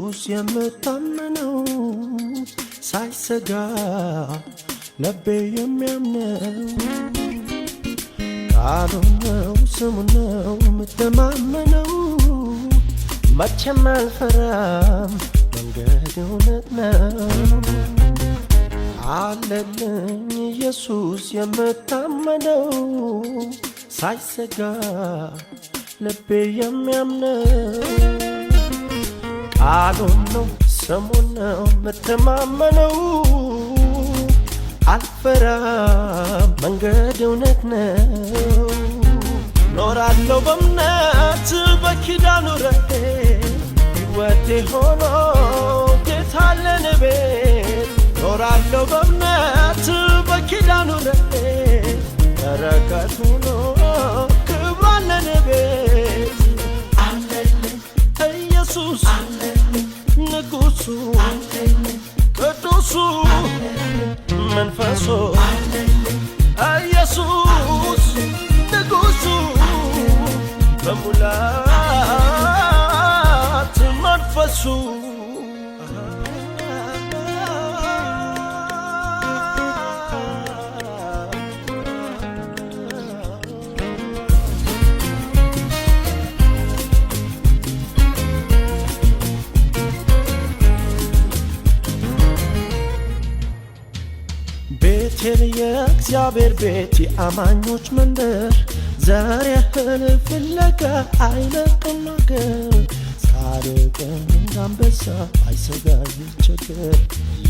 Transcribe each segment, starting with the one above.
ኢየሱስ የምታመነው ሳይሰጋ ልቤ የሚያምነው ቃሉን ነው ስሙን ነው የምተማመነው መቼም አልፈራም መንገድ እውነት ነው አለልኝ ኢየሱስ የምታመነው ሳይሰጋ ልቤ የሚያምነው ቃሉን ነው ስሙን ነው የምተማመነው አልፈራም መንገድ እውነት ነው ኖራለሁ በእምነት በኪዳኑ ረቴ ሕይወቴ ሆኖ ጌታ ለኔ ቤት ኖራለሁ በእምነት በኪዳኑ ረቴ በረከት ሆኖ ክብር ለኔ ቤት አለልኝ ኢየሱስ አለልኝ ንጉሡ አለልኝ ቅዱሱ መንፈሱ ኢየሱስ ንጉሡ በሙላት መንፈሱ ቤቴል የእግዚአብሔር ቤት የአማኞች መንደር ዛሬ እህል ፍለጋ አይለቅም አገር ጻድቅ እንዳንበሳ አይሰጋ ይቸገር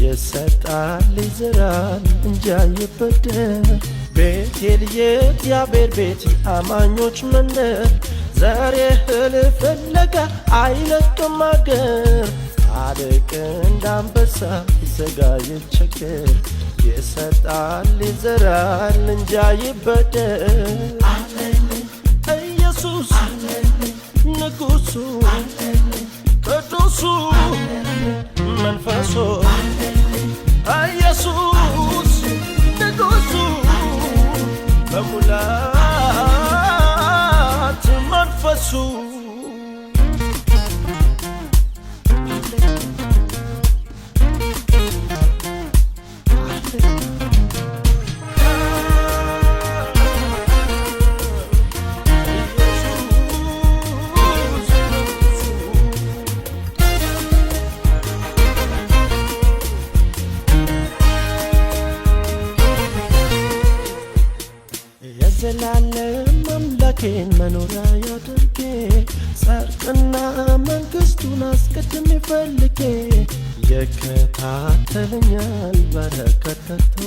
ይሰጣል ይዘራል እንጂ አይበደር ቤቴል የእግዚአብሔር ቤት የአማኞች መንደር ዛሬ እህል ፍለጋ አይለቅም አገር ጻድቅ እንዳንበሳ አይሰጋ ይቸገር ይሰጣል ይዘራል እንጂ አይበደር አለልኝ ኢየሱስ አለልኝ ንጉሡ አለልኝ ቅዱሱ መንፈሱ ኢየሱስ ንጉሡ በሙላት መንፈሱ የዘላለም አምላኬን መኖሪያ ያድርጌ ጽድቅና መንግሥቱን አስቀድሜ ፈልጌ ይከታተለኛል በረከት ተግቶ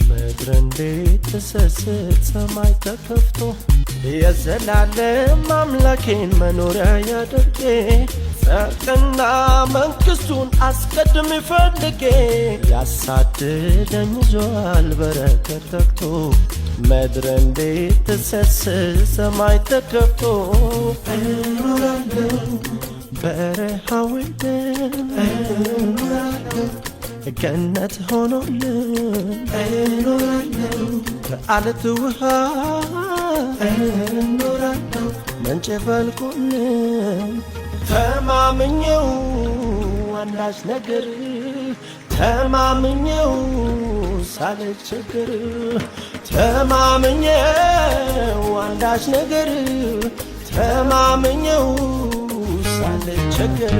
ምድር እንዴት ትሰስት ሰማይ ተከፍቶ የዘላለም አምላኬን መኖሪያ ያድርጌ ጽድቅና መንግሥቱን አስቀድሜ ፈልጌ ያሳድደኝ ይዟል በረከት ተግቶ ምድር እንዴት ትሰስት ሰማይ ተከፍቶ እኖራለሁ በረሃው እኖራለሁ ገነት ሆኖልን እኖራለሁ ከዓለት ውሃ እኖራለሁ ምንጭ ፈልቆልን ተማምኜው አንዳች ነገር ተማምኜው ሳልቸገር ተማምኜው አንዳች ነገር ተማምኜው ሳልቸገር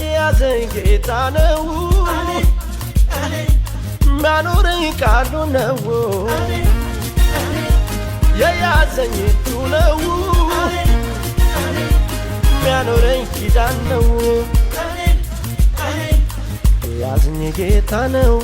የያዘኝ ጌታ ነው የሚያኖረኝ ቃሉ ነው የያዘኝ እጁ ነው የሚያኖረኝ ኪዳን ነው የያዘኝ ጌታ ነው